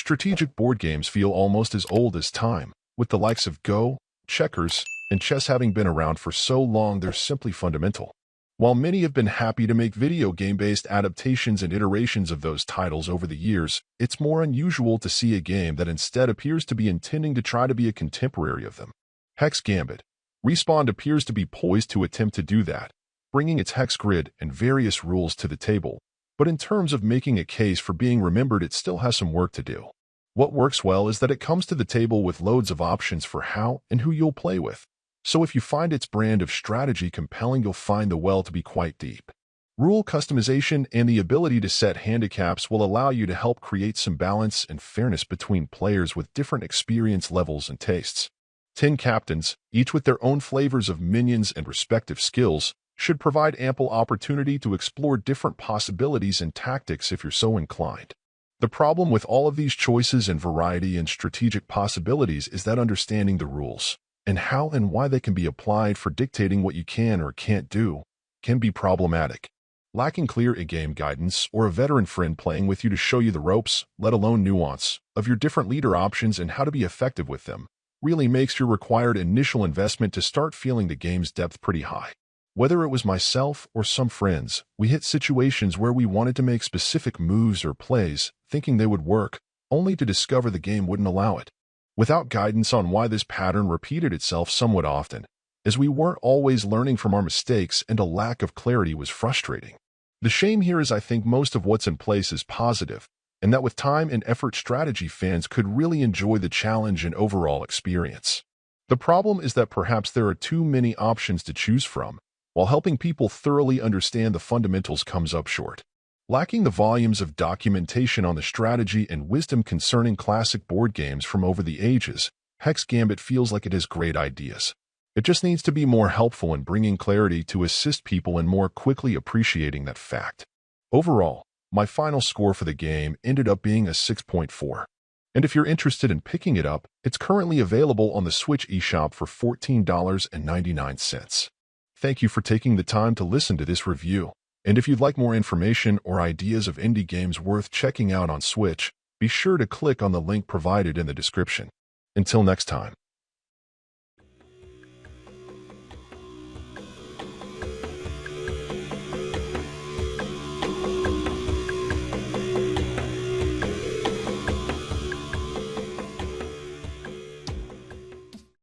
Strategic board games feel almost as old as time, with the likes of Go, checkers, and chess having been around for so long they're simply fundamental. While many have been happy to make video game-based adaptations and iterations of those titles over the years, it's more unusual to see a game that instead appears to be intending to try to be a contemporary of them. Hex Gambit. Respawn appears to be poised to attempt to do that, bringing its hex grid and various rules to the table. But in terms of making a case for being remembered, it still has some work to do. What works well is that it comes to the table with loads of options for how and who you'll play with. So if you find its brand of strategy compelling, you'll find the well to be quite deep. Rule customization and the ability to set handicaps will allow you to help create some balance and fairness between players with different experience levels and tastes. 10 captains, each with their own flavors of minions and respective skills, should provide ample opportunity to explore different possibilities and tactics if you're so inclined. The problem with all of these choices and variety and strategic possibilities is that understanding the rules and how and why they can be applied for dictating what you can or can't do can be problematic. Lacking clear in-game guidance or a veteran friend playing with you to show you the ropes, let alone nuance, of your different leader options and how to be effective with them, really makes your required initial investment to start feeling the game's depth pretty high. Whether it was myself or some friends, we hit situations where we wanted to make specific moves or plays, thinking they would work, only to discover the game wouldn't allow it. Without guidance on why this pattern repeated itself somewhat often, as we weren't always learning from our mistakes and a lack of clarity was frustrating. The shame here is I think most of what's in place is positive, and that with time and effort strategy fans could really enjoy the challenge and overall experience. The problem is that perhaps there are too many options to choose from, while helping people thoroughly understand the fundamentals comes up short. Lacking the volumes of documentation on the strategy and wisdom concerning classic board games from over the ages, Hex Gambit feels like it has great ideas. It just needs to be more helpful in bringing clarity to assist people in more quickly appreciating that fact. Overall, my final score for the game ended up being a 6.4. And if you're interested in picking it up, it's currently available on the Switch eShop for $14.99. Thank you for taking the time to listen to this review. And if you'd like more information or ideas of indie games worth checking out on Switch, be sure to click on the link provided in the description. Until next time.